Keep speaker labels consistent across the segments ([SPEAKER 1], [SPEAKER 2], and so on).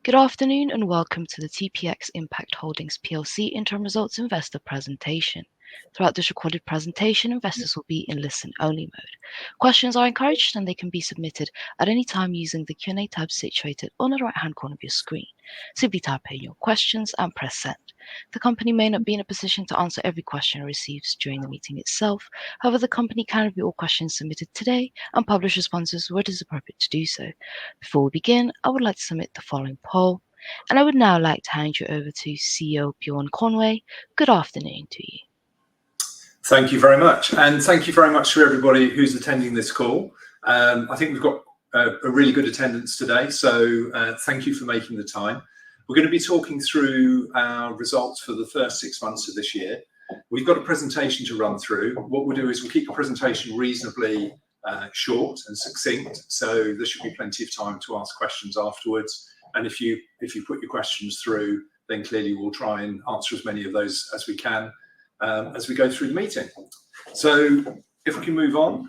[SPEAKER 1] Good afternoon and welcome to the TPXImpact Holdings PLC Interim Results Investor Presentation. Throughout this recorded presentation, investors will be in listen-only mode. Questions are encouraged and they can be submitted at any time using the Q&A tab situated on the right-hand corner of your screen. Simply type in your questions and press send. The company may not be in a position to answer every question it receives during the meeting itself. However, the company can review all questions submitted today and publish responses where it is appropriate to do so. Before we begin, I would like to submit the following poll, and I would now like to hand you over to CEO Bjorn Conway. Good afternoon to you.
[SPEAKER 2] Thank you very much, and thank you very much to everybody who's attending this call. I think we've got a really good attendance today, so thank you for making the time. We're going to be talking through our results for the first 6 months of this year. We've got a presentation to run through. What we'll do is we'll keep the presentation reasonably short and succinct, so there should be plenty of time to ask questions afterwards. And if you put your questions through, then clearly we'll try and answer as many of those as we can as we go through the meeting. So if we can move on.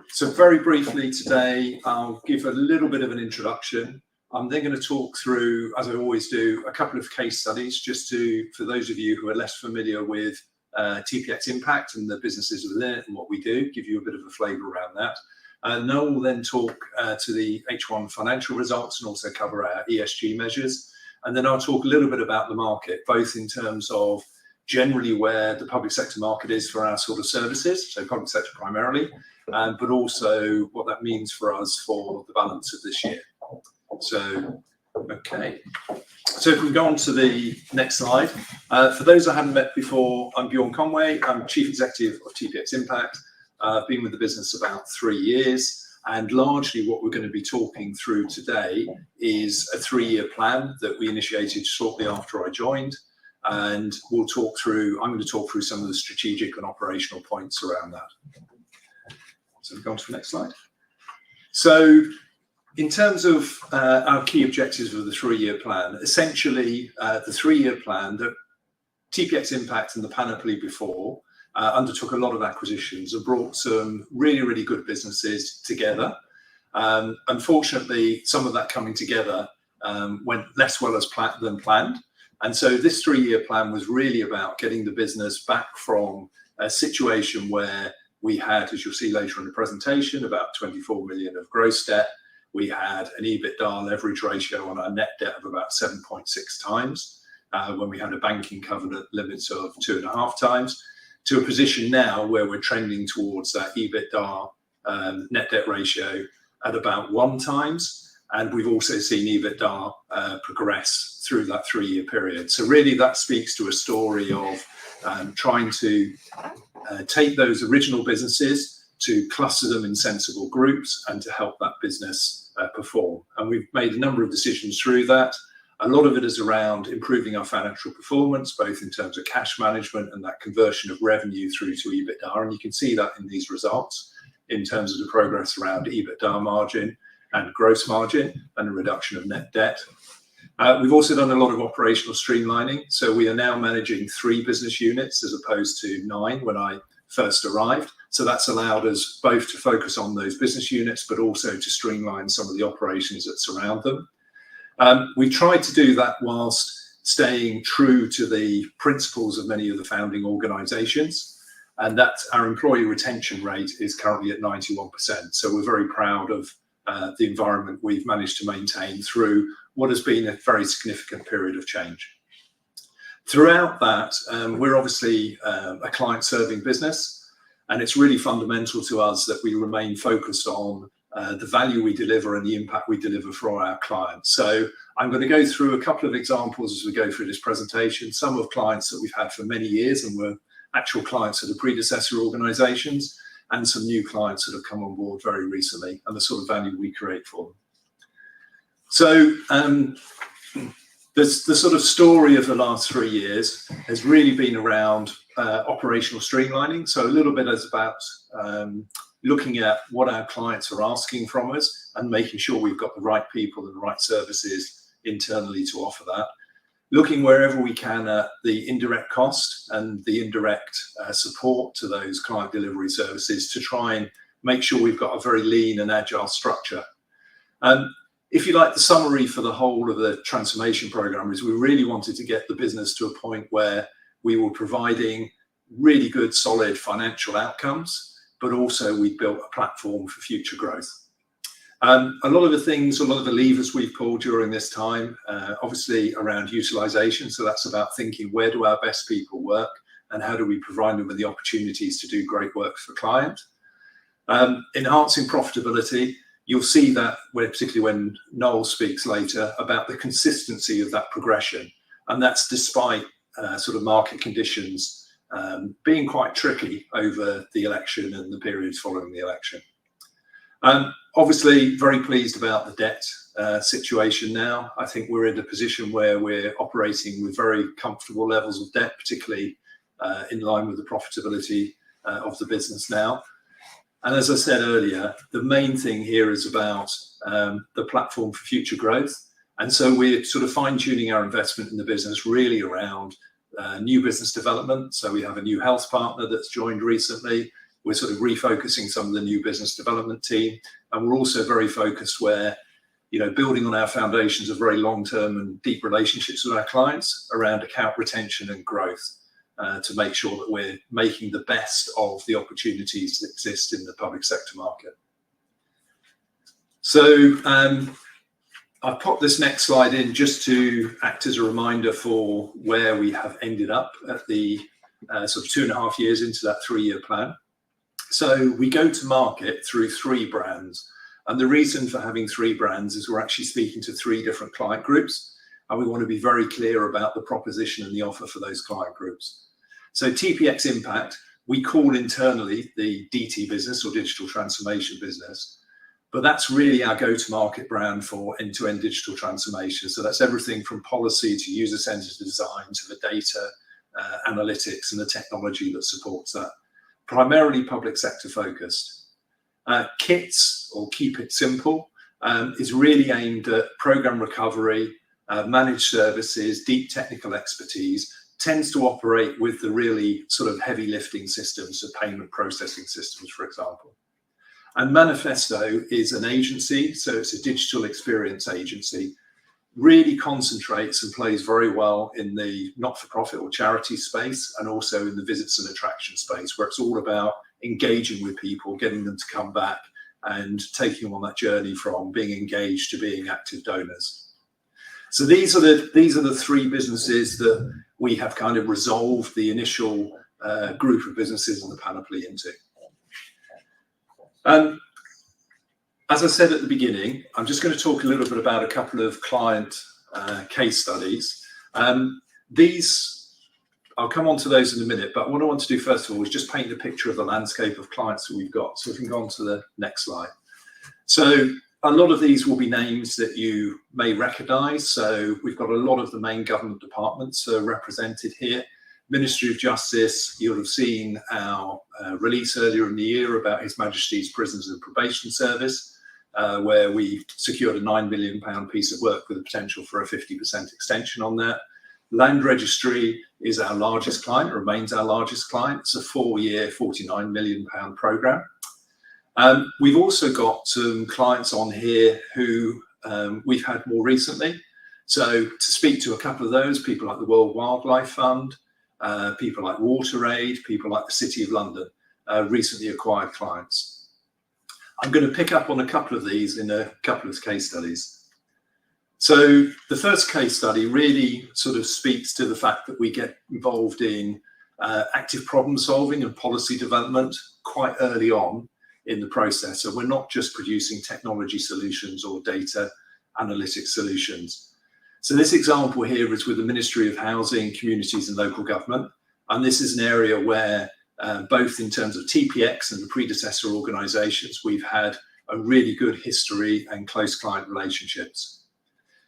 [SPEAKER 2] So very briefly today, I'll give a little bit of an introduction. I'm then going to talk through, as I always do, a couple of case studies, just for those of you who are less familiar with TPXImpact and the businesses within it and what we do, give you a bit of a flavour around that. And I will then talk to the H1 financial results and also cover our ESG measures. And then I'll talk a little bit about the market, both in terms of generally where the public sector market is for our sort of services, so public sector primarily, but also what that means for us for the balance of this year. So, okay. So if we go on to the next slide. For those I haven't met before, I'm Bjorn Conway. I'm Chief Executive of TPXImpact. I've been with the business about 3 years, and largely what we're going to be talking through today is a 3-year plan that we initiated shortly after I joined. And I'm going to talk through some of the strategic and operational points around that. So we go on to the next slide. So in terms of our key objectives of the 3-year plan, essentially the 3-year plan that TPXImpact and the panoply before undertook a lot of acquisitions and brought some really, really good businesses together. Unfortunately, some of that coming together went less well than planned. And so this 3-year plan was really about getting the business back from a situation where we had, as you'll see later in the presentation, about 24 million of gross debt. We had an EBITDA leverage ratio on our net debt of about 7.6 times when we had a banking covenant limit of 2.5 times, to a position now where we're trending towards that EBITDA net debt ratio at about 1 times. And we've also seen EBITDA progress through that 3-year period. So really that speaks to a story of trying to take those original businesses, to cluster them in sensible groups and to help that business perform. And we've made a number of decisions through that. A lot of it is around improving our financial performance, both in terms of cash management and that conversion of revenue through to EBITDA. And you can see that in these results in terms of the progress around EBITDA margin and gross margin and a reduction of net debt. We've also done a lot of operational streamlining. So we are now managing 3 business units as opposed to 9 when I first arrived. So that's allowed us both to focus on those business units, but also to streamline some of the operations that surround them. We tried to do that whilst staying true to the principles of many of the founding organisations, and that our employee retention rate is currently at 91%. So we're very proud of the environment we've managed to maintain through what has been a very significant period of change. Throughout that, we're obviously a client-serving business, and it's really fundamental to us that we remain focused on the value we deliver and the impact we deliver for our clients. So I'm going to go through a couple of examples as we go through this presentation, some of clients that we've had for many years and were actual clients of the predecessor organisations, and some new clients that have come on board very recently and the sort of value we create for them. So the sort of story of the last 3 years has really been around operational streamlining. So a little bit is about looking at what our clients are asking from us and making sure we've got the right people and the right services internally to offer that. Looking wherever we can at the indirect cost and the indirect support to those client delivery services to try and make sure we've got a very lean and agile structure. if you like, the summary for the whole of the transformation program is we really wanted to get the business to a point where we were providing really good, solid financial outcomes, but also we built a platform for future growth. A lot of the levers we've pulled during this time, obviously around utilisation. So that's about thinking, where do our best people work and how do we provide them with the opportunities to do great work for client? Enhancing profitability. You'll see that particularly when Noel speaks later about the consistency of that progression. And that's despite sort of market conditions being quite tricky over the election and the periods following the election. Obviously, very pleased about the debt situation now. I think we're in a position where we're operating with very comfortable levels of debt, particularly in line with the profitability of the business now. And as I said earlier, the main thing here is about the platform for future growth. And so we're sort of fine-tuning our investment in the business really around new business development. So we have a new health partner that's joined recently. We're sort of refocusing some of the new business development team. And we're also very focused where, building on our foundations of very long-term and deep relationships with our clients around account retention and growth to make sure that we're making the best of the opportunities that exist in the public sector market. So I've popped this next slide in just to act as a reminder for where we have ended up at the sort of 2.5 years into that 3-year plan. So we go to market through 3 brands. And the reason for having 3 brands is we're actually speaking to 3 different client groups. And we want to be very clear about the proposition and the offer for those client groups. So TPXImpact, we call internally the DT business or digital transformation business. But that's really our go-to-market brand for end-to-end digital transformation. So that's everything from policy to user-centered design to the data analytics and the technology that supports that. Primarily public sector focused. KITS, or Keep It Simple, is really aimed at program recovery, managed services, deep technical expertise, tends to operate with the really sort of heavy lifting systems, so payment processing systems, for example. And Manifesto is an agency, so it's a digital experience agency, really concentrates and plays very well in the not-for-profit or charity space and also in the visits and attraction space, where it's all about engaging with people, getting them to come back and taking them on that journey from being engaged to being active donors. So these are the 3 businesses that we have kind of resolved the initial group of businesses in the panoply into. As I said at the beginning, I'm just going to talk a little bit about a couple of client case studies. I'll come on to those in a minute, but what I want to do first of all is just paint a picture of the landscape of clients that we've got. So we can go on to the next slide. So a lot of these will be names that you may recognise. So we've got a lot of the main government departments represented here. Ministry of Justice, you'll have seen our release earlier in the year about His Majesty's Prisons and Probation Service, where we secured a £9 million piece of work with the potential for a 50% extension on that. Land Registry is our largest client, remains our largest client. It's a 4-year, £49 million programme. We've also got some clients on here who we've had more recently. So to speak to a couple of those, people like the World Wildlife Fund, people like WaterAid, people like the City of London, recently acquired clients. I'm going to pick up on a couple of these in a couple of case studies. So the first case study really sort of speaks to the fact that we get involved in active problem solving and policy development quite early on in the process. So we're not just producing technology solutions or data analytics solutions. So this example here is with the Ministry of Housing, Communities and Local Government. And this is an area where both in terms of TPX and the predecessor organisations, we've had a really good history and close client relationships.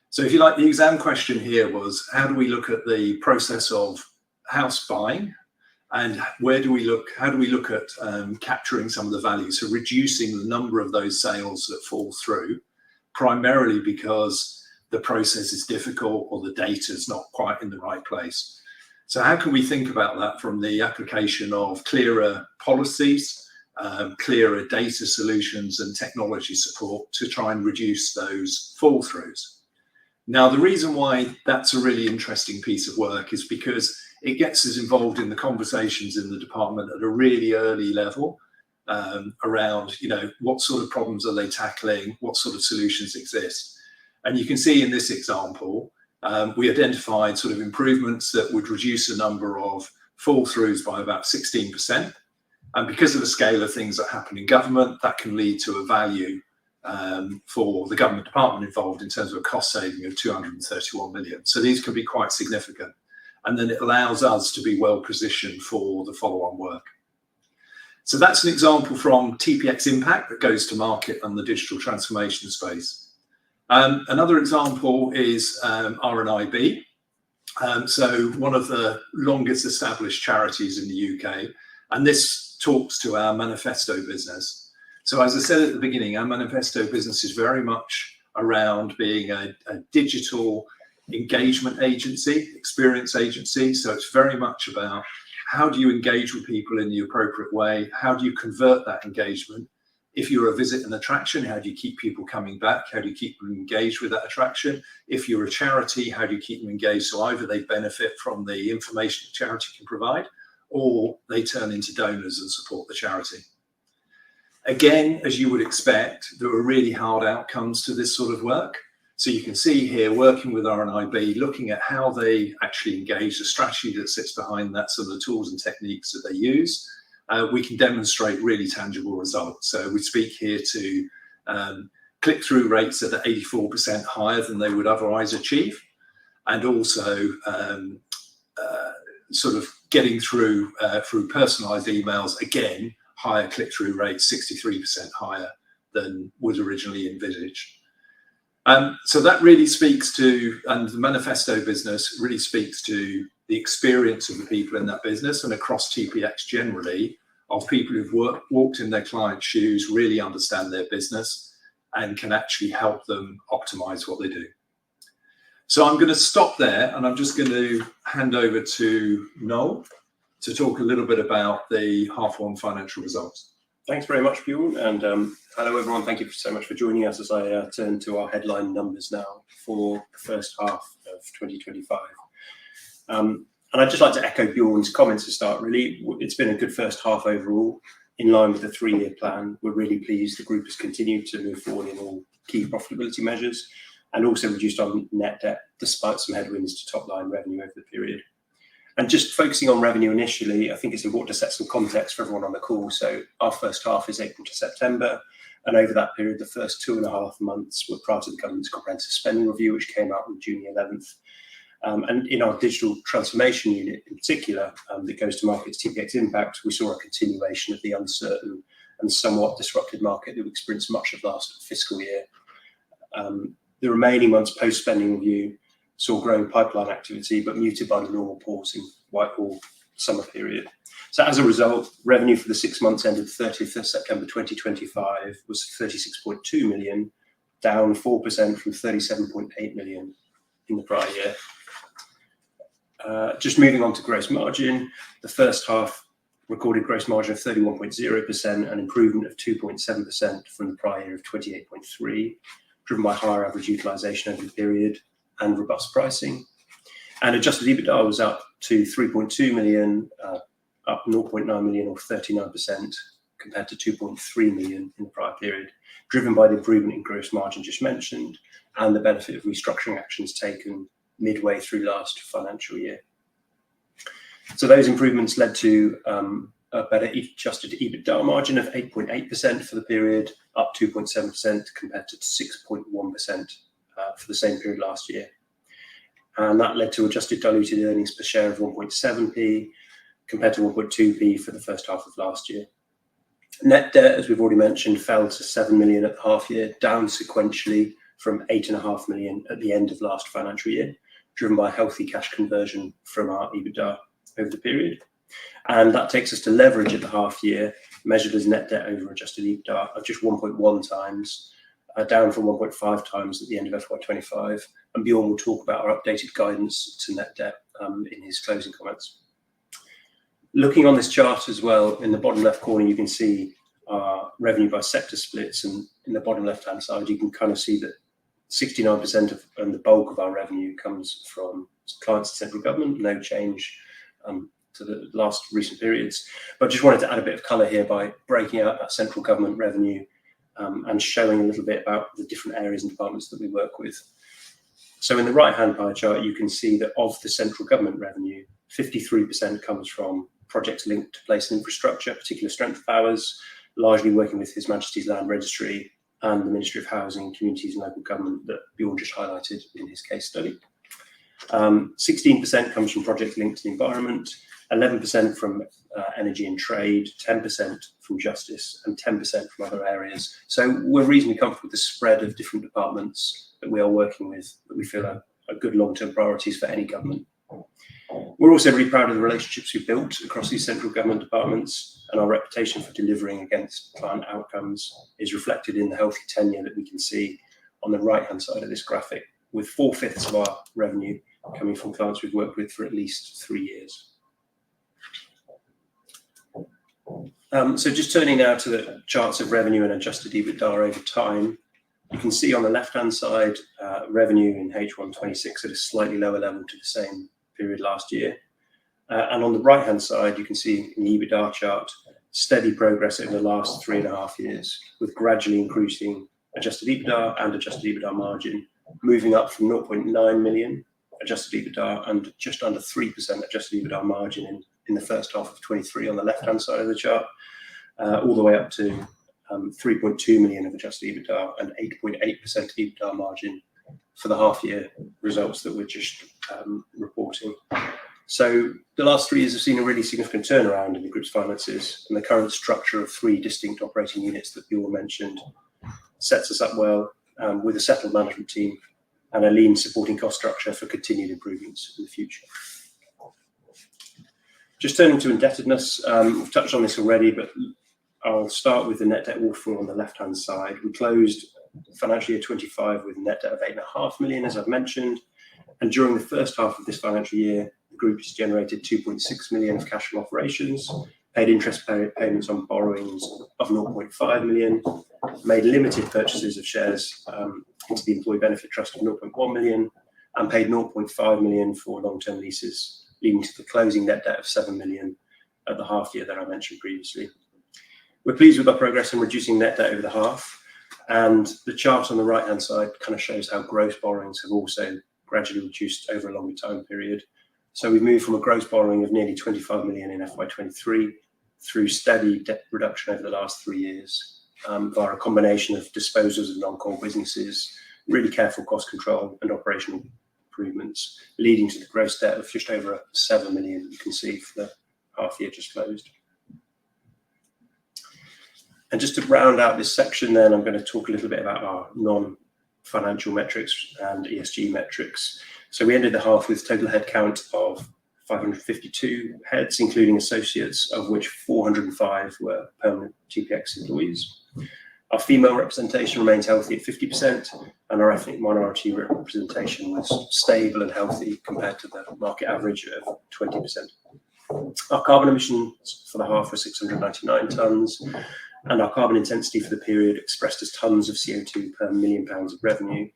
[SPEAKER 2] So if you like, the exam question here was, how do we look at the process of house buying and how do we look at capturing some of the value? So reducing the number of those sales that fall through, primarily because the process is difficult or the data is not quite in the right place. So how can we think about that from the application of clearer policies, clearer data solutions and technology support to try and reduce those fall throughs. Now, the reason why that's a really interesting piece of work is because it gets us involved in the conversations in the department at a really early level around, what sort of problems are they tackling, what sort of solutions exist. And you can see in this example, we identified sort of improvements that would reduce the number of fall throughs by about 16%. And because of the scale of things that happen in government, that can lead to a value for the government department involved in terms of a cost saving of 231 million. So these can be quite significant. And then it allows us to be well positioned for the follow-on work. So that's an example from TPXImpact that goes to market on the digital transformation space. Another example is RNIB. So one of the longest established charities in the UK, and this talks to our manifesto business. So as I said at the beginning, our manifesto business is very much around being a digital engagement agency, experience agency. So it's very much about how do you engage with people in the appropriate way? How do you convert that engagement? If you're a visit and attraction, how do you keep people coming back? How do you keep them engaged with that attraction? If you're a charity, how do you keep them engaged so either they benefit from the information the charity can provide, or they turn into donors and support the charity? Again, as you would expect, there are really hard outcomes to this sort of work. So you can see here, working with RNIB, looking at how they actually engage, the strategy that sits behind that, some of the tools and techniques that they use, we can demonstrate really tangible results. So we speak here to click-through rates that are 84% higher than they would otherwise achieve, and also sort of getting through personalised emails, again, higher click-through rates, 63% higher than was originally envisaged. So that really speaks to, and the manifesto business really speaks to the experience of the people in that business and across TPX generally, of people who've walked in their client's shoes, really understand their business and can actually help them optimize what they do. So I'm going to stop there and I'm just going to hand over to Noel to talk a little bit about the half-one financial results.
[SPEAKER 3] Thanks very much, Bjorn, and hello everyone. Thank you so much for joining us as I turn to our headline numbers now for the first half of 2025. And I'd just like to echo Bjorn's comments to start. Really, it's been a good first half overall, in line with the three-year plan. We're really pleased the group has continued to move forward in all key profitability measures and also reduced our net debt despite some headwinds to top-line revenue over the period. And just focusing on revenue initially, I think it's important to set some context for everyone on the call. So our first half is April to September, and over that period, the first 2.5 months were prior to the government's comprehensive spending review, which came out on June 11th. And in our digital transformation unit in particular, that goes to market as TPXImpact, we saw a continuation of the uncertain and somewhat disrupted market that we experienced much of last fiscal year. The remaining months post-spending review saw growing pipeline activity, but muted by the normal pause in Whitehall summer period. So as a result, revenue for the 6 months ended 30th of September 2025 was 36.2 million, down 4% from 37.8 million in the prior year. Just moving on to gross margin, the first half recorded gross margin of 31.0%, an improvement of 2.7% from the prior year of 28.3%, driven by higher average utilisation over the period and robust pricing. And adjusted EBITDA was up to 3.2 million, up 0.9 million or 39% compared to 2.3 million in the prior period, driven by the improvement in gross margin just mentioned and the benefit of restructuring actions taken midway through last financial year. So those improvements led to a better adjusted EBITDA margin of 8.8% for the period, up 2.7% compared to 6.1% for the same period last year. And that led to adjusted diluted earnings per share of 1.7p compared to 1.2p for the first half of last year. Net debt, as we've already mentioned, fell to 7 million at the half year, down sequentially from 8.5 million at the end of last financial year, driven by healthy cash conversion from our EBITDA over the period. And that takes us to leverage at the half year, measured as net debt over adjusted EBITDA of just 1.1 times, down from 1.5 times at the end of FY25. And Bjorn will talk about our updated guidance to net debt in his closing comments. Looking on this chart as well, in the bottom left corner, you can see our revenue by sector splits, and in the bottom left-hand side, you can kind of see that 69% of and the bulk of our revenue comes from clients and central government. No change to the last recent periods, but just wanted to add a bit of colour here by breaking out that central government revenue and showing a little bit about the different areas and departments that we work with. So in the right-hand pie chart, you can see that of the central government revenue, 53% comes from projects linked to place and infrastructure, particular strength of ours, largely working with His Majesty's Land Registry and the Ministry of Housing, Communities and Local Government that Bjorn just highlighted in his case study. 16% comes from projects linked to the environment, 11% from energy and trade, 10% from justice, and 10% from other areas. So we're reasonably comfortable with the spread of different departments that we are working with, that we feel are good long-term priorities for any government. We're also really proud of the relationships we've built across these central government departments, and our reputation for delivering against client outcomes is reflected in the healthy tenure that we can see on the right-hand side of this graphic, with 4/5 of our revenue coming from clients we've worked with for at least 3 years. So just turning now to the charts of revenue and adjusted EBITDA over time, you can see on the left-hand side revenue in H1 26 at a slightly lower level to the same period last year. And on the right-hand side, you can see in the EBITDA chart, steady progress over the last 3.5 years, with gradually increasing adjusted EBITDA and adjusted EBITDA margin, moving up from 0.9 million adjusted EBITDA and just under 3% adjusted EBITDA margin in the first half of 23 on the left-hand side of the chart, all the way up to 3.2 million of adjusted EBITDA and 8.8% EBITDA margin for the half-year results that we're just reporting. So the last 3 years have seen a really significant turnaround in the group's finances, and the current structure of 3 distinct operating units that Bjorn mentioned sets us up well with a settled management team and a lean supporting cost structure for continued improvements in the future. Just turning to indebtedness, we've touched on this already, but I'll start with the net debt waterfall on the left-hand side. We closed financial year 25 with a net debt of 8.5 million, as I've mentioned, and during the first half of this financial year, the group has generated 2.6 million of cash from operations, paid interest payments on borrowings of 0.5 million, made limited purchases of shares into the Employee Benefit Trust of 0.1 million, and paid 0.5 million for long-term leases, leading to the closing net debt of 7 million at the half year that I mentioned previously. We're pleased with our progress in reducing net debt over the half, and the chart on the right-hand side kind of shows how gross borrowings have also gradually reduced over a longer time period. So we've moved from a gross borrowing of nearly 25 million in FY23 through steady debt reduction over the last 3 years via a combination of disposals of non-core businesses, really careful cost control and operational improvements, leading to the gross debt of just over 7 million you can see for the half year just closed. And just to round out this section then, I'm going to talk a little bit about our non-financial metrics and ESG metrics. So we ended the half with total headcount of 552 heads, including associates, of which 405 were permanent TPX employees. Our female representation remains healthy at 50%, and our ethnic minority representation was stable and healthy compared to the market average of 20%. Our carbon emissions for the half were 699 tonnes, and our carbon intensity for the period expressed as tonnes of CO2 per £1 million of revenue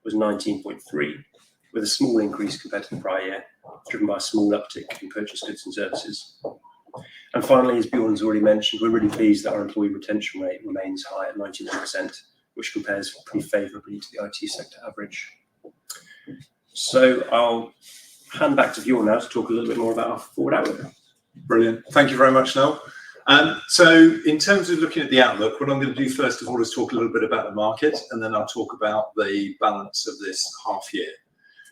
[SPEAKER 3] was 19.3, with a small increase compared to the prior year, driven by a small uptick in purchased goods and services. And finally, as Bjorn's already mentioned, we're really pleased that our employee retention rate remains high at 99%, which compares pretty favourably to the IT sector average. So I'll hand back to Bjorn now to talk a little bit more about our forward outlook.
[SPEAKER 2] Brilliant. Thank you very much, Noel. So in terms of looking at the outlook, what I'm going to do first of all is talk a little bit about the market, and then I'll talk about the balance of this half year.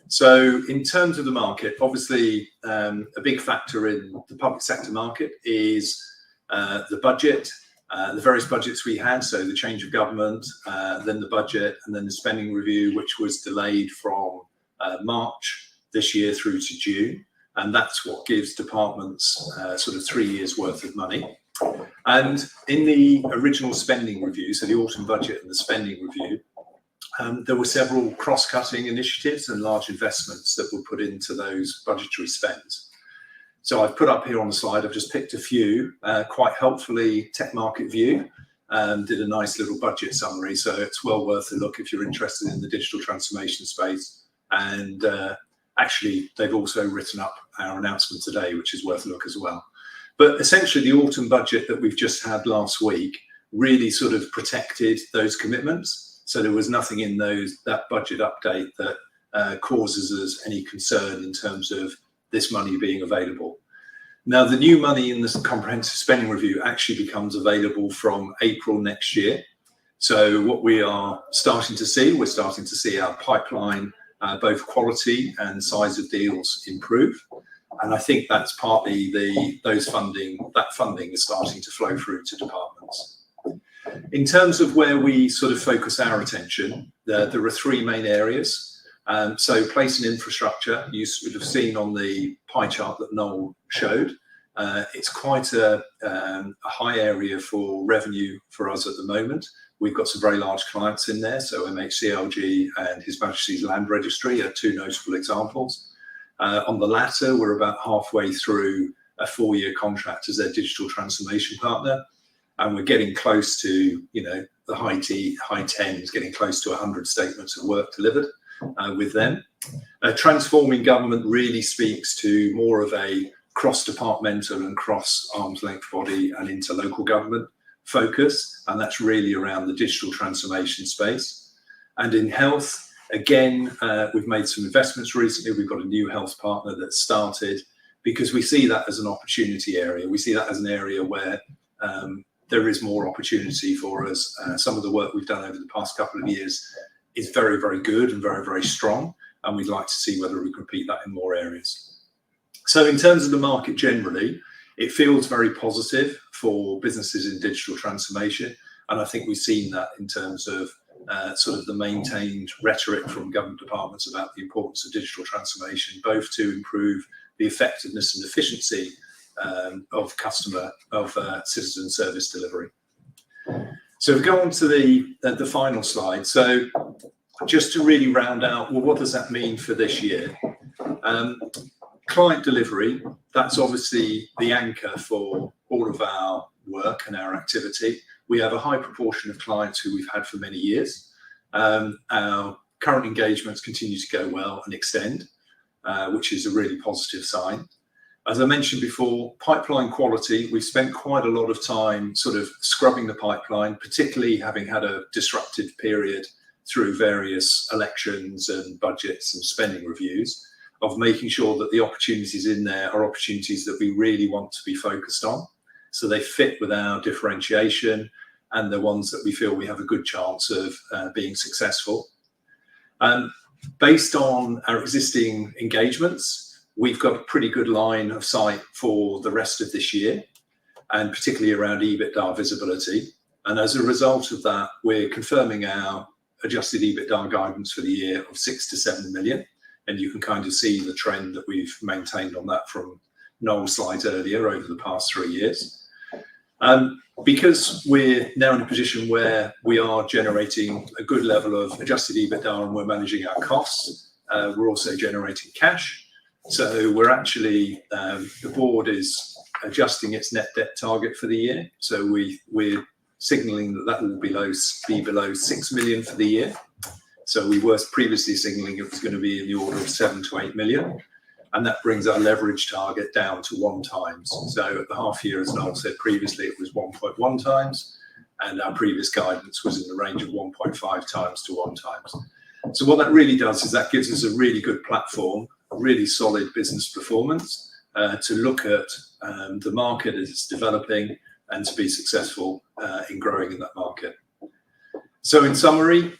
[SPEAKER 2] So in terms of the market, obviously a big factor in the public sector market is the budget, the various budgets we had, so the change of government, then the budget, and then the spending review, which was delayed from March this year through to June. And that's what gives departments sort of 3 years worth of money. And in the original spending review, so the autumn budget and the spending review, there were several cross-cutting initiatives and large investments that were put into those budgetary spends. So I've put up here on the slide, I've just picked a few, quite helpfully Tech Market View did a nice little budget summary, so it's well worth a look if you're interested in the digital transformation space. And actually, they've also written up our announcement today, which is worth a look as well. But essentially, the autumn budget that we've just had last week really sort of protected those commitments. So there was nothing in that budget update that causes us any concern in terms of this money being available. Now, the new money in this comprehensive spending review actually becomes available from April next year. So what we are starting to see, we're starting to see our pipeline, both quality and size of deals improve. And I think that's partly that funding is starting to flow through to departments. In terms of where we sort of focus our attention, there are three main areas. So place and infrastructure, you would have seen on the pie chart that Noel showed. It's quite a high area for revenue for us at the moment. We've got some very large clients in there. So MHCLG and His Majesty's Land Registry are two notable examples. On the latter, we're about halfway through a 4-year contract as their digital transformation partner. And we're getting close to, the high tens, getting close to 100 statements of work delivered with them. Transforming government really speaks to more of a cross-departmental and cross-arm's length body and interlocal government focus. And that's really around the digital transformation space. And in health, again, we've made some investments recently. We've got a new health partner that started because we see that as an opportunity area. We see that as an area where there is more opportunity for us. Some of the work we've done over the past couple of years is very, very good and very, very strong. And we'd like to see whether we can repeat that in more areas. So in terms of the market generally, it feels very positive for businesses in digital transformation. And I think we've seen that in terms of sort of the maintained rhetoric from government departments about the importance of digital transformation, both to improve the effectiveness and efficiency of citizen service delivery. So we go on to the final slide. So just to really round out, well, what does that mean for this year? Client delivery, that's obviously the anchor for all of our work and our activity. We have a high proportion of clients who we've had for many years. Our current engagements continue to go well and extend, which is a really positive sign. As I mentioned before, pipeline quality, we've spent quite a lot of time sort of scrubbing the pipeline, particularly having had a disruptive period through various elections and budgets and spending reviews, of making sure that the opportunities in there are opportunities that we really want to be focused on. So they fit with our differentiation and the ones that we feel we have a good chance of being successful. Based on our existing engagements, we've got a pretty good line of sight for the rest of this year, and particularly around EBITDA visibility. And as a result of that, we're confirming our adjusted EBITDA guidance for the year of 6 to 7 million. And you can kind of see the trend that we've maintained on that from Noel's slides earlier over the past 3 years. Because we're now in a position where we are generating a good level of adjusted EBITDA and we're managing our costs, we're also generating cash. So we're actually, the board is adjusting its net debt target for the year. So we're signalling that will be below 6 million for the year. So we were previously signalling it was going to be in the order of 7 to 8 million. And that brings our leverage target down to 1 times. So at the half year, as Noel said previously, it was 1.1 times. And our previous guidance was in the range of 1.5 times to 1 times. So what that really does is that gives us a really good platform, a really solid business performance to look at the market as it's developing and to be successful in growing in that market. So in summary,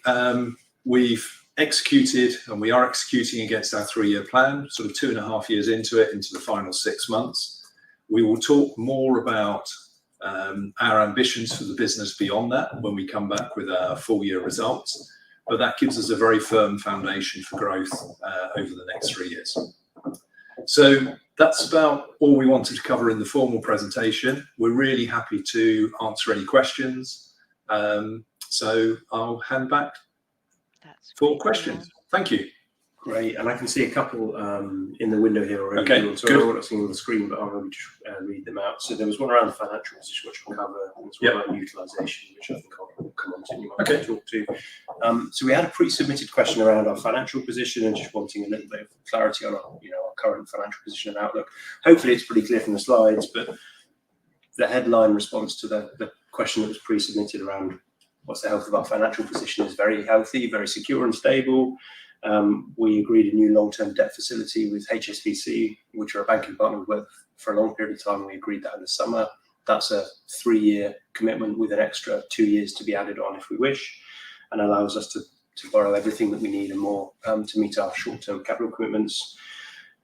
[SPEAKER 2] we've executed and we are executing against our 3-year plan, sort of 2.5 years into it, into the final 6 months. We will talk more about our ambitions for the business beyond that when we come back with our full year results. But that gives us a very firm foundation for growth over the next 3 years. So that's about all we wanted to cover in the formal presentation. We're really happy to answer any questions. So I'll hand back for questions. Thank you.
[SPEAKER 3] Great, and I can see a couple in the window here already.
[SPEAKER 2] Okay,
[SPEAKER 3] so
[SPEAKER 2] good.
[SPEAKER 3] I'm not seeing on the screen, but I'll just read them out. So there was one around the financial position, which I'll cover, and there's one around utilisation, which I think I'll come on to and you might talk to. So we had a pre-submitted question around our financial position and just wanting a little bit of clarity on our, our current financial position and outlook. Hopefully it's pretty clear from the slides, but the headline response to the question that was pre-submitted around what's the health of our financial position is very healthy, very secure and stable. We agreed a new long-term debt facility with HSBC, which are a banking partner we've worked for a long period of time. We agreed that in the summer. That's a 3-year commitment with an extra 2 years to be added on if we wish, and allows us to borrow everything that we need and more to meet our short-term capital commitments.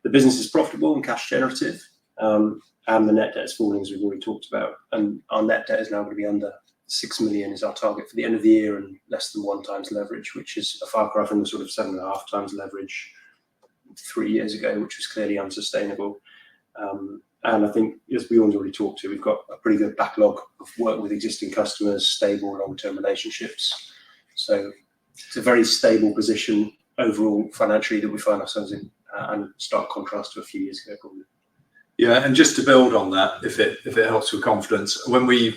[SPEAKER 3] The business is profitable and cash generative, and the net debt is falling, as we've already talked about. And our net debt is now going to be under 6 million is our target for the end of the year, and less than 1 times leverage, which is a far cry from the sort of 7.5 times leverage 3 years ago, which was clearly unsustainable. And I think, as we already talked to, we've got a pretty good backlog of work with existing customers, stable long-term relationships. So it's a very stable position overall financially that we find ourselves in, and stark contrast to a few years ago, probably.
[SPEAKER 2] Yeah, and just to build on that, if it helps with confidence, when we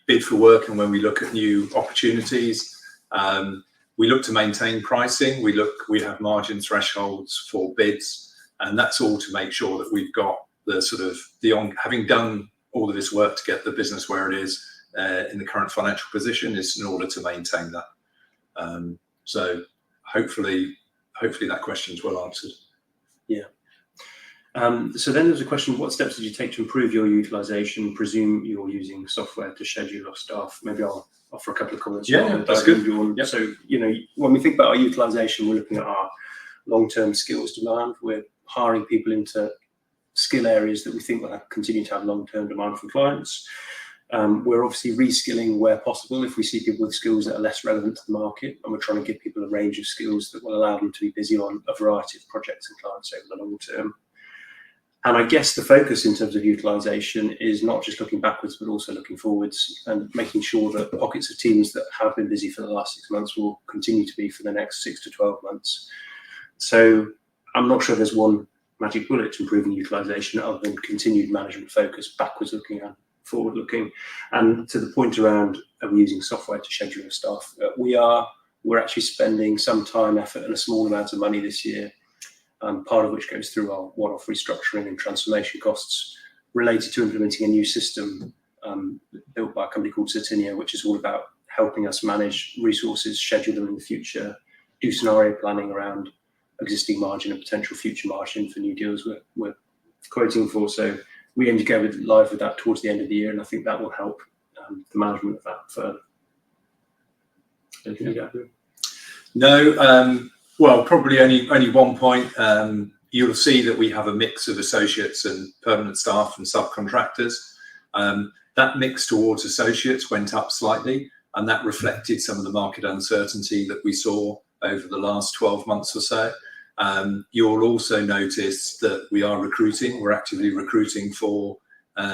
[SPEAKER 2] bid for work and when we look at new opportunities, we look to maintain pricing. We have margin thresholds for bids, and that's all to make sure that we've got having done all of this work to get the business where it is in the current financial position, is in order to maintain that. So hopefully that question is well answered.
[SPEAKER 3] Yeah. So then there's a question: what steps did you take to improve your utilisation? Presume you're using software to schedule your staff. Maybe I'll offer a couple of comments.
[SPEAKER 2] Yeah, that's good.
[SPEAKER 3] Yep. So, when we think about our utilisation, we're looking at our long-term skills demand. We're hiring people into skill areas that we think will continue to have long-term demand from clients. We're obviously reskilling where possible if we see people with skills that are less relevant to the market, and we're trying to give people a range of skills that will allow them to be busy on a variety of projects and clients over the long term. And I guess the focus in terms of utilisation is not just looking backwards, but also looking forwards and making sure that the pockets of teams that have been busy for the last 6 months will continue to be for the next 6 to 12 months. So I'm not sure there's one magic bullet to improving utilisation other than continued management focus, backwards looking and forward looking. And to the point around using software to schedule your staff, we're actually spending some time, effort and a small amount of money this year, part of which goes through our one-off restructuring and transformation costs related to implementing a new system built by a company called Certinia, which is all about helping us manage resources, schedule them in the future, do scenario planning around existing margin and potential future margin for new deals we're quoting for. So we aim to go live with that towards the end of the year, and I think that will help the management of that further. Anything you'd add?
[SPEAKER 2] No. Well, probably only one point. You'll see that we have a mix of associates and permanent staff and subcontractors. That mix towards associates went up slightly, and that reflected some of the market uncertainty that we saw over the last 12 months or so. You'll also notice that we are recruiting. We're actively recruiting for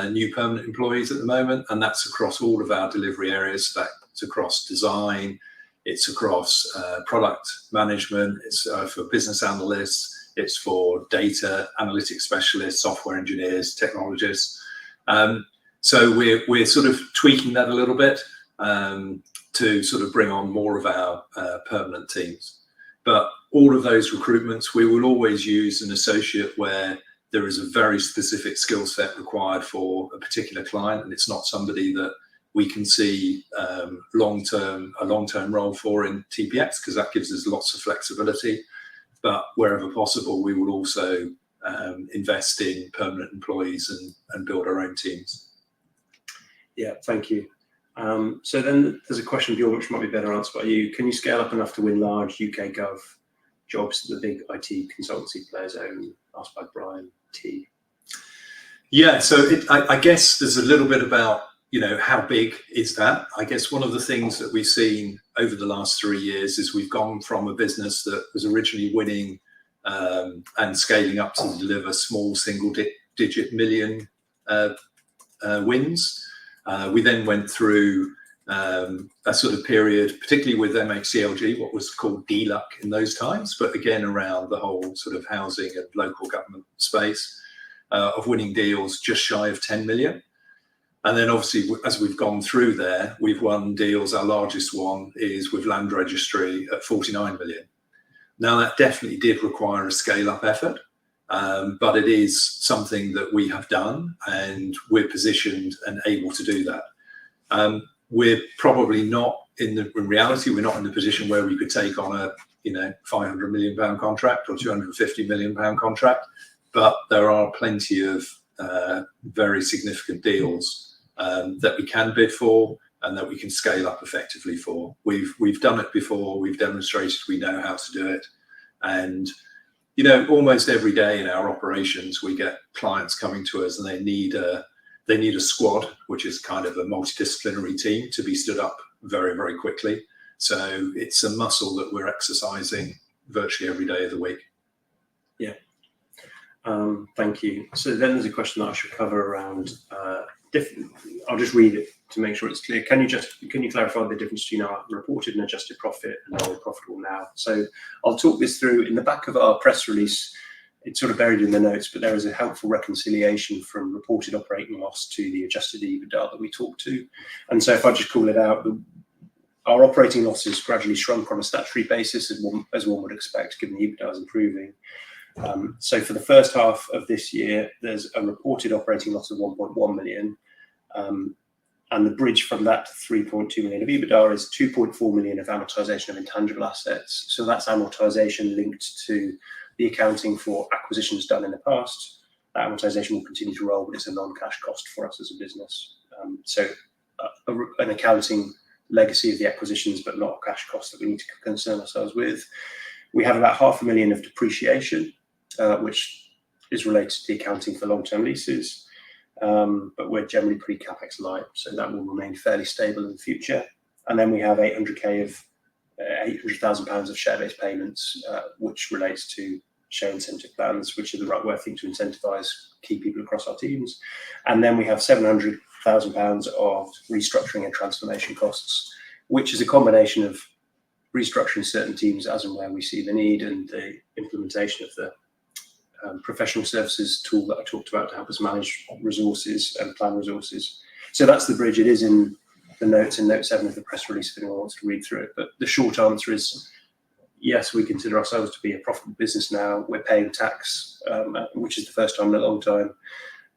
[SPEAKER 2] new permanent employees at the moment, and that's across all of our delivery areas. That's across design, it's across product management, it's for business analysts, it's for data analytics specialists, software engineers, technologists. So we're sort of tweaking that a little bit to sort of bring on more of our permanent teams. But all of those recruitments, we will always use an associate where there is a very specific skill set required for a particular client, and it's not somebody that we can see a long-term role for in TPX, because that gives us lots of flexibility. But wherever possible, we will also invest in permanent employees and build our own teams.
[SPEAKER 3] Yeah, thank you. So then there's a question, Bjorn, which might be better answered by you. Can you scale up enough to win large UK Gov jobs that the big IT consultancy players own? Asked by Brian T.
[SPEAKER 2] Yeah, so I guess there's a little bit about, how big is that? I guess one of the things that we've seen over the last 3 years is we've gone from a business that was originally winning and scaling up to deliver small single-digit million wins. We then went through a sort of period, particularly with MHCLG, what was called DLUC in those times, but again around the whole sort of housing and local government space, of winning deals just shy of 10 million. And then obviously, as we've gone through there, we've won deals. Our largest one is with Land Registry at 49 million. Now, that definitely did require a scale-up effort, but it is something that we have done, and we're positioned and able to do that. We're probably not in reality, we're not in the position where we could take on a 500 million pound contract or 250 million pound contract, but there are plenty of very significant deals that we can bid for and that we can scale up effectively for. We've done it before. We've demonstrated we know how to do it, and almost every day in our operations we get clients coming to us and they need a squad, which is kind of a multidisciplinary team, to be stood up very, very quickly. So it's a muscle that we're exercising virtually every day of the week.
[SPEAKER 3] Yeah. Thank you. So then there's a question that I should cover around I'll just read it to make sure it's clear. Can you clarify the difference between our reported and adjusted profit and our profitable now? So I'll talk this through. In the back of our press release, it's sort of buried in the notes, but there is a helpful reconciliation from reported operating loss to the adjusted EBITDA that we talked to. And so if I just call it out, our operating losses gradually shrunk on a statutory basis, as one would expect, given the EBITDA is improving. So for the first half of this year, there's a reported operating loss of 1.1 million. And the bridge from that to 3.2 million of EBITDA is 2.4 million of amortization of intangible assets. So that's amortization linked to the accounting for acquisitions done in the past. That amortization will continue to roll, but it's a non-cash cost for us as a business. So an accounting legacy of the acquisitions, but not a cash cost that we need to concern ourselves with. We have about 500,000 of depreciation, which is related to the accounting for long-term leases. But we're generally pretty capex light, so that will remain fairly stable in the future. And then we have 800,000 pounds of share-based payments, which relates to share incentive plans, which are the right way, I think, to incentivise key people across our teams. And then we have 700,000 pounds of restructuring and transformation costs, which is a combination of restructuring certain teams as and where we see the need, and the implementation of the professional services tool that I talked about to help us manage resources and plan resources. So that's the bridge. It is in the notes in note 7 of the press release if anyone wants to read through it. But the short answer is yes, we consider ourselves to be a profitable business now. We're paying tax, which is the first time in a long time,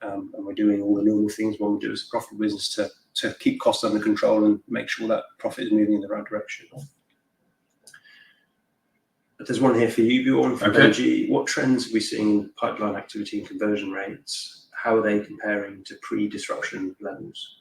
[SPEAKER 3] and we're doing all the normal things one would do as a profitable business to keep costs under control and make sure that profit is moving in the right direction. There's one here for you, Bjorn, from LG. What trends are we seeing in pipeline activity and conversion rates? How are they comparing to pre-disruption levels?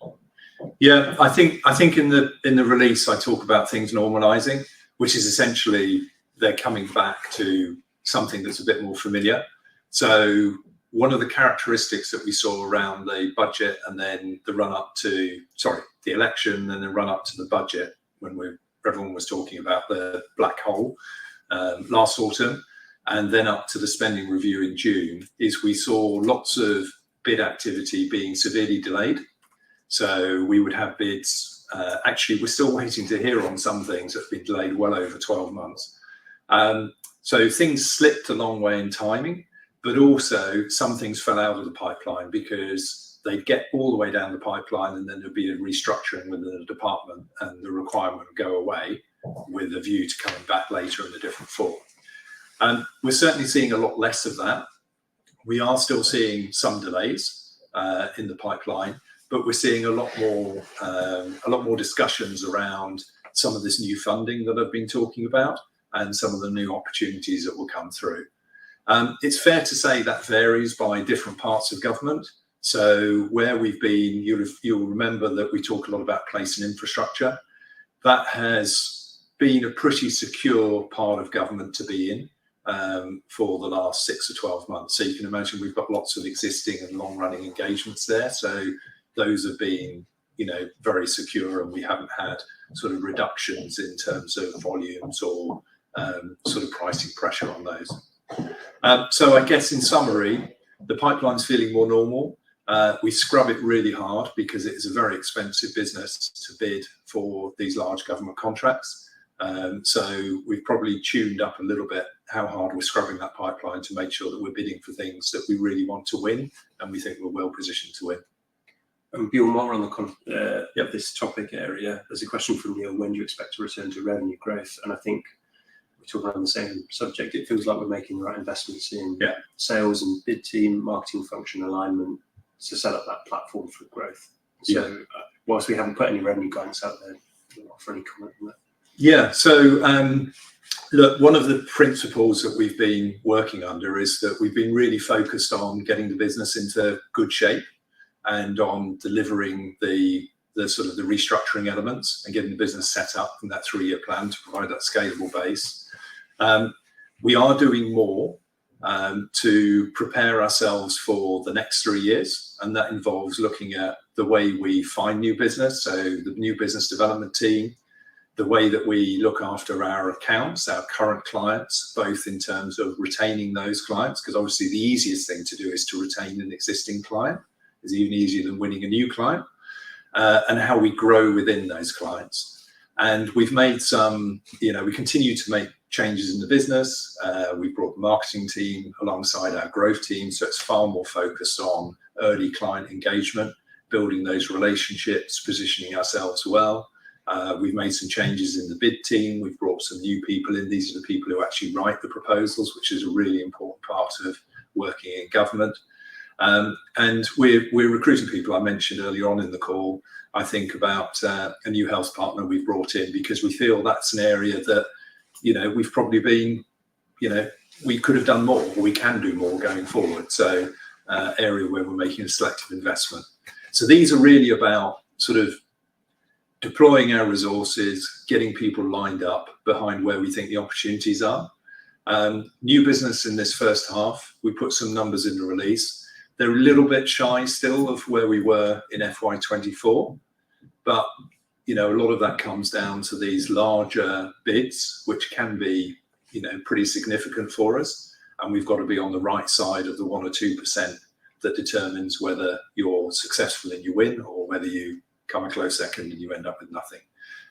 [SPEAKER 2] Yeah, I think in the release I talk about things normalising, which is essentially they're coming back to something that's a bit more familiar. So one of the characteristics that we saw around the budget and then the election and the run up to the budget, when everyone was talking about the black hole last autumn, and then up to the spending review in June, is we saw lots of bid activity being severely delayed. So we would have bids, actually we're still waiting to hear on some things that have been delayed well over 12 months. So things slipped a long way in timing, but also some things fell out of the pipeline because they'd get all the way down the pipeline and then there'd be a restructuring within the department and the requirement would go away with a view to coming back later in a different form. And we're certainly seeing a lot less of that. We are still seeing some delays in the pipeline, but we're seeing a lot more discussions around some of this new funding that I've been talking about and some of the new opportunities that will come through. It's fair to say that varies by different parts of government. So where we've been, you'll remember that we talk a lot about place and infrastructure. That has been a pretty secure part of government to be in for the last 6 or 12 months. So you can imagine we've got lots of existing and long-running engagements there. So those have been, very secure, and we haven't had sort of reductions in terms of volumes or sort of pricing pressure on those. So I guess in summary, the pipeline's feeling more normal. We scrub it really hard because it is a very expensive business to bid for these large government contracts. So we've probably tuned up a little bit how hard we're scrubbing that pipeline to make sure that we're bidding for things that we really want to win and we think we're well positioned to win.
[SPEAKER 3] And Bjorn, more on this topic area, there's a question from Neil: when do you expect to return to revenue growth? And I think we're talking around the same subject. It feels like we're making the right investments in sales and bid team, marketing function alignment to set up that platform for growth. So whilst we haven't put any revenue guidance out there, do you offer any comment on that?
[SPEAKER 2] Yeah, so look, one of the principles that we've been working under is that we've been really focused on getting the business into good shape and on delivering the sort of the restructuring elements and getting the business set up in that 3-year plan to provide that scalable base. We are doing more to prepare ourselves for the next 3 years, and that involves looking at the way we find new business, so the new business development team, the way that we look after our accounts, our current clients, both in terms of retaining those clients, because obviously the easiest thing to do is to retain an existing client. It's even easier than winning a new client, and how we grow within those clients. And we've made some, we continue to make changes in the business. We brought the marketing team alongside our growth team, so it's far more focused on early client engagement, building those relationships, positioning ourselves well. We've made some changes in the bid team. We've brought some new people in. These are the people who actually write the proposals, which is a really important part of working in government. And we're recruiting people. I mentioned earlier on in the call, I think about a new health partner we've brought in because we feel that's an area that, we've probably been, we could have done more, or we can do more going forward. So area where we're making a selective investment. So these are really about sort of deploying our resources, getting people lined up behind where we think the opportunities are. New business in this first half, we put some numbers in the release. They're a little bit shy still of where we were in FY24, but a lot of that comes down to these larger bids, which can be, pretty significant for us. And we've got to be on the right side of the 1 or 2% that determines whether you're successful and you win, or whether you come a close second and you end up with nothing.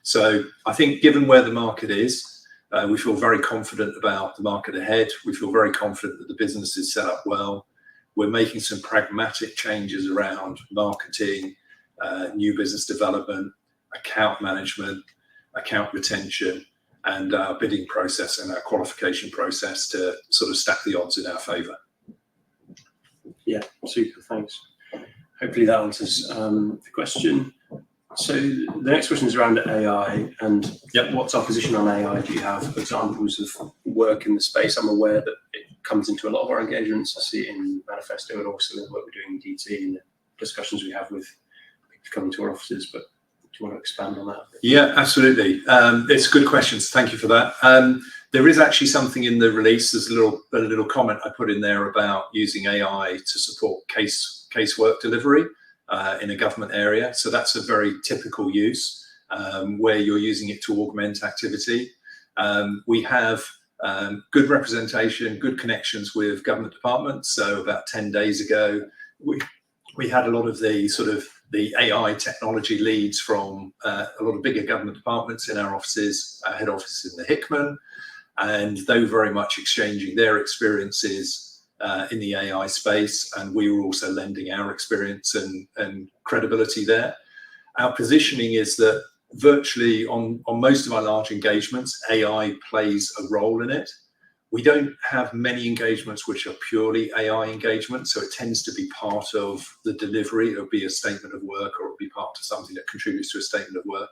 [SPEAKER 2] So I think given where the market is, we feel very confident about the market ahead. We feel very confident that the business is set up well. We're making some pragmatic changes around marketing, new business development, account management, account retention, and our bidding process and our qualification process to sort of stack the odds in our favour.
[SPEAKER 3] Yeah, super, thanks. Hopefully that answers the question. So the next question is around AI and what's our position on AI? Do you have examples of work in the space? I'm aware that it comes into a lot of our engagements. I see it in Manifesto and also in the work we're doing in DT and the discussions we have with people coming to our offices. But do you want to expand on that?
[SPEAKER 2] Yeah, absolutely. It's good questions. Thank you for that. There is actually something in the release. There's a little comment I put in there about using AI to support casework delivery in a government area. So that's a very typical use where you're using it to augment activity. We have good representation, good connections with government departments. So about 10 days ago, we had a lot of the AI technology leads from a lot of bigger government departments in our offices, our head office in the Hickman, and they were very much exchanging their experiences in the AI space, and we were also lending our experience and credibility there. Our positioning is that virtually on most of our large engagements, AI plays a role in it. We don't have many engagements which are purely AI engagements, so it tends to be part of the delivery. It'll be a statement of work, or it'll be part of something that contributes to a statement of work.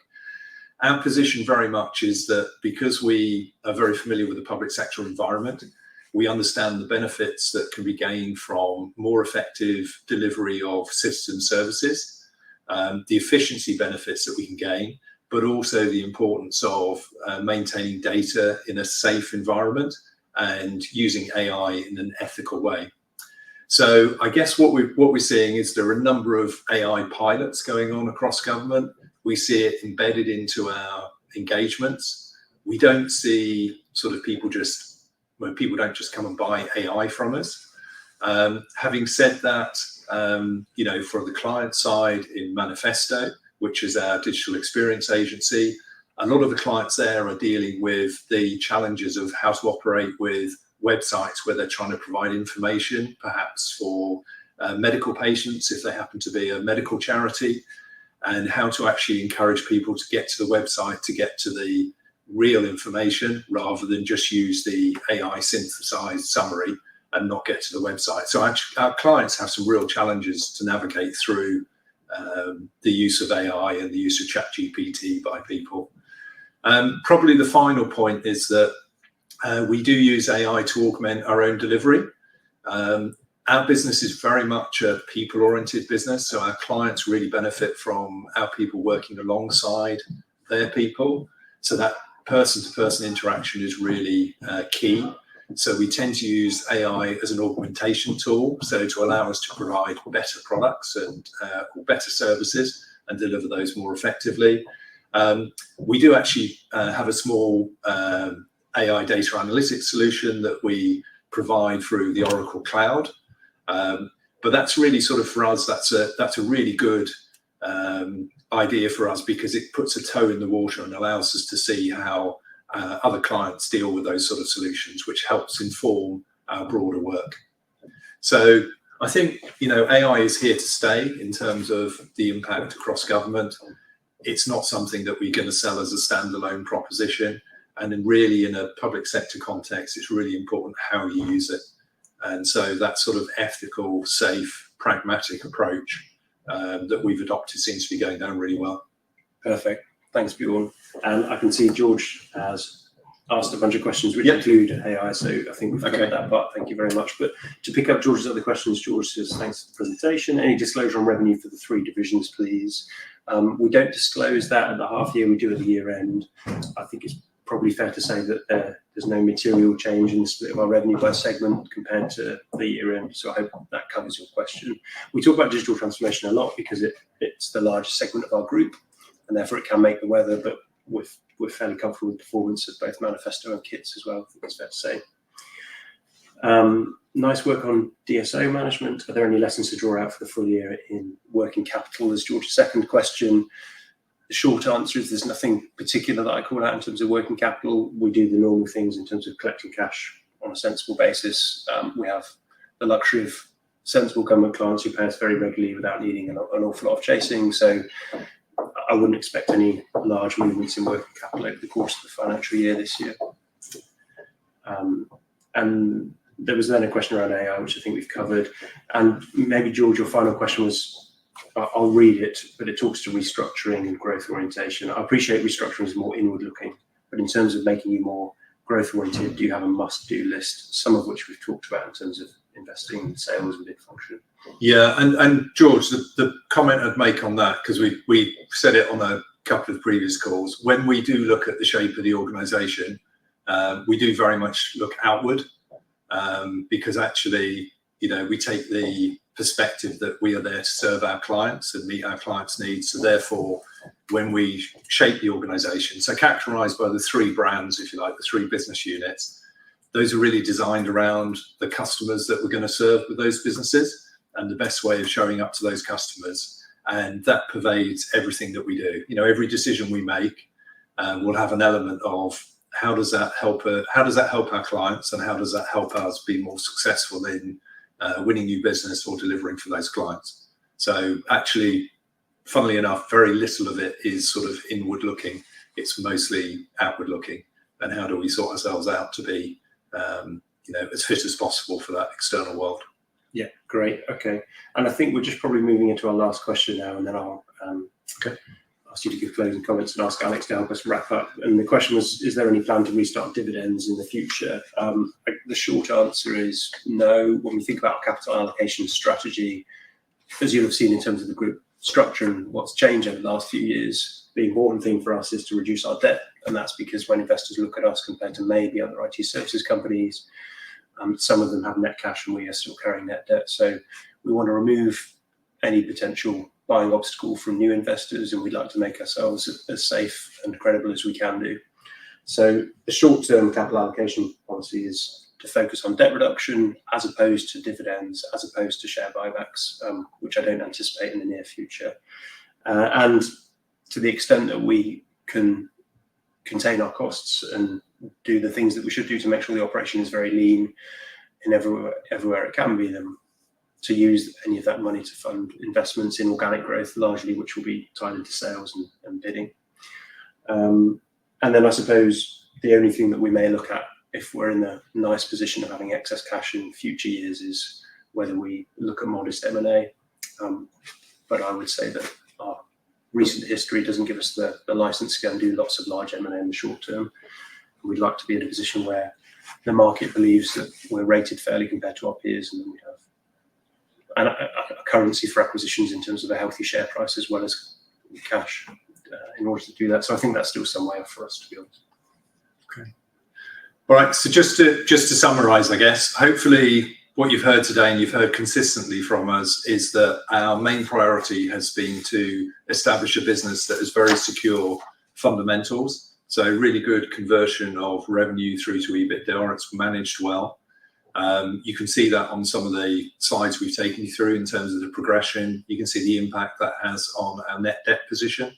[SPEAKER 2] Our position very much is that because we are very familiar with the public sector environment, we understand the benefits that can be gained from more effective delivery of citizen services, the efficiency benefits that we can gain, but also the importance of maintaining data in a safe environment and using AI in an ethical way. So I guess what we're seeing is there are a number of AI pilots going on across government. We see it embedded into our engagements. We don't see people don't just come and buy AI from us. Having said that, For the client side in Manifesto, which is our digital experience agency, a lot of the clients there are dealing with the challenges of how to operate with websites where they're trying to provide information, perhaps for medical patients, if they happen to be a medical charity, and how to actually encourage people to get to the website to get to the real information rather than just use the AI synthesized summary and not get to the website. So actually, our clients have some real challenges to navigate through the use of AI and the use of ChatGPT by people. Probably the final point is that we do use AI to augment our own delivery. Our business is very much a people-oriented business, so our clients really benefit from our people working alongside their people. So that person-to-person interaction is really key. So we tend to use AI as an augmentation tool, so to allow us to provide better products and better services and deliver those more effectively. We do actually have a small AI data analytics solution that we provide through the Oracle Cloud. But that's really sort of, for us, that's a really good idea for us, because it puts a toe in the water and allows us to see how other clients deal with those sort of solutions, which helps inform our broader work. So I think, AI is here to stay in terms of the impact across government. It's not something that we're going to sell as a standalone proposition. And then really in a public sector context, it's really important how you use it. And so that sort of ethical, safe, pragmatic approach that we've adopted seems to be going down really well.
[SPEAKER 3] Perfect. Thanks, Bjorn. And I can see George has asked a bunch of questions which include AI, so I think we've covered that part. Thank you very much. But to pick up George's other questions, George says, thanks for the presentation. Any disclosure on revenue for the 3 divisions, please? We don't disclose that at the half year, we do at the year end. I think it's probably fair to say that there's no material change in the split of our revenue by segment compared to the year end. So I hope that covers your question. We talk about digital transformation a lot because it's the largest segment of our group, and therefore it can make the weather, but we're fairly comfortable with the performance of both Manifesto and Kits as well, I think it's fair to say. Nice work on DSO management. Are there any lessons to draw out for the full year in working capital? As George's second question, the short answer is there's nothing particular that I call out in terms of working capital. We do the normal things in terms of collecting cash on a sensible basis. We have the luxury of sensible government clients who pay us very regularly without needing an awful lot of chasing. So I wouldn't expect any large movements in working capital over the course of the financial year this year. And there was then a question around AI, which I think we've covered. And maybe, George, your final question was, I'll read it, but it talks to restructuring and growth orientation. I appreciate restructuring is more inward looking, but in terms of making you more growth oriented, do you have a must-do list, some of which we've talked about in terms of investing in sales within function?
[SPEAKER 2] Yeah, and George, the comment I'd make on that, because we said it on a couple of previous calls, when we do look at the shape of the organisation, we do very much look outward, because actually, we take the perspective that we are there to serve our clients and meet our clients' needs. So therefore, when we shape the organisation, so characterised by the 3 brands, if you like, the 3 business units, those are really designed around the customers that we're going to serve with those businesses and the best way of showing up to those customers. And that pervades everything that we do. Every decision we make will have an element of how does that help our clients, and how does that help us be more successful in winning new business or delivering for those clients. So actually, funnily enough, very little of it is sort of inward looking. It's mostly outward looking, and how do we sort ourselves out to be as fit as possible for that external world.
[SPEAKER 3] Yeah, great. Okay. And I think we're just probably moving into our last question now, and then I'll ask you to give closing comments and ask Alex to help us wrap up. And the question was, is there any plan to restart dividends in the future? The short answer is no. When we think about capital allocation strategy, as you'll have seen in terms of the group structure and what's changed over the last few years, the important thing for us is to reduce our debt. And that's because when investors look at us compared to maybe other IT services companies, some of them have net cash and we are still carrying net debt. So we want to remove any potential buying obstacle from new investors, and we'd like to make ourselves as safe and credible as we can do. So the short-term capital allocation policy is to focus on debt reduction as opposed to dividends, as opposed to share buybacks, which I don't anticipate in the near future. And to the extent that we can contain our costs and do the things that we should do to make sure the operation is very lean in everywhere it can be, then to use any of that money to fund investments in organic growth, largely, which will be tied into sales and bidding. And then I suppose the only thing that we may look at if we're in the nice position of having excess cash in future years is whether we look at modest M&A. But I would say that our recent history doesn't give us the license to go and do lots of large M&A in the short term. We'd like to be in a position where the market believes that we're rated fairly compared to our peers, and then we have a currency for acquisitions in terms of a healthy share price as well as cash in order to do that. So I think that's still some way off for us, to be honest.
[SPEAKER 2] Okay. All right. So just to summarise, I guess, hopefully what you've heard today and you've heard consistently from us is that our main priority has been to establish a business that has very secure fundamentals. So really good conversion of revenue through to EBITDA. It's managed well. You can see that on some of the slides we've taken you through in terms of the progression. You can see the impact that has on our net debt position,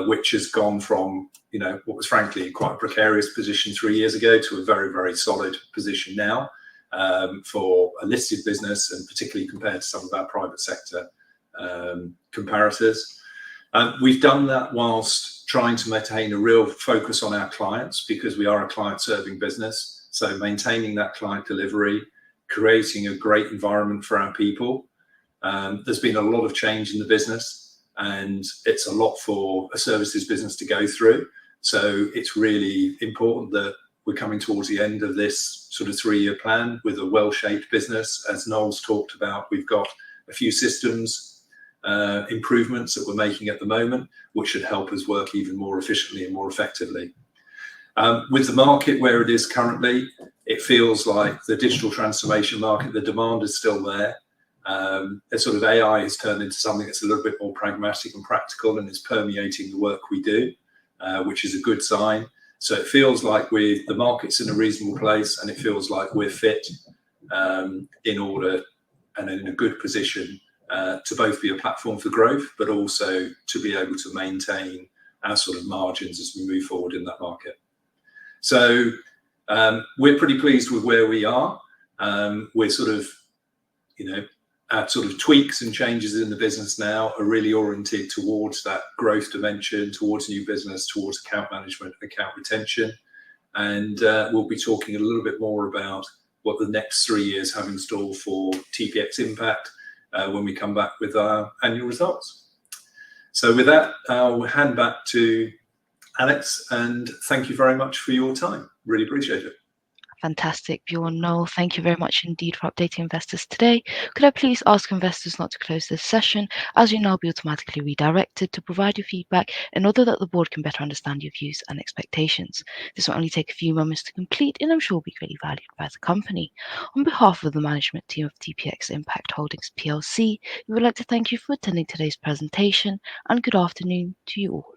[SPEAKER 2] which has gone from, what was frankly quite a precarious position 3 years ago to a very, very solid position now for a listed business, and particularly compared to some of our private sector comparators. We've done that whilst trying to maintain a real focus on our clients, because we are a client-serving business. So maintaining that client delivery, creating a great environment for our people. There's been a lot of change in the business, and it's a lot for a services business to go through. So it's really important that we're coming towards the end of this sort of 3-year plan with a well-shaped business. As Noel's talked about, we've got a few systems improvements that we're making at the moment, which should help us work even more efficiently and more effectively. With the market where it is currently, it feels like the digital transformation market, the demand is still there. The sort of AI has turned into something that's a little bit more pragmatic and practical, and is permeating the work we do, which is a good sign. So it feels like the market's in a reasonable place, and it feels like we're fit in order and in a good position to both be a platform for growth, but also to be able to maintain our sort of margins as we move forward in that market. So we're pretty pleased with where we are. We're sort of, our sort of tweaks and changes in the business now are really oriented towards that growth dimension, towards new business, towards account management, account retention. And we'll be talking a little bit more about what the next 3 years have in store for TPXImpact when we come back with our annual results. So with that, I'll hand back to Alex, and thank you very much for your time. Really appreciate it.
[SPEAKER 1] Fantastic, Bjorn. Noel, thank you very much indeed for updating investors today. Could I please ask investors not to close this session, as you'll now be automatically redirected to provide your feedback in order that the board can better understand your views and expectations. This will only take a few moments to complete, and I'm sure will be greatly valued by the company. On behalf of the management team of TPXImpact Holdings PLC, we would like to thank you for attending today's presentation, and good afternoon to you all.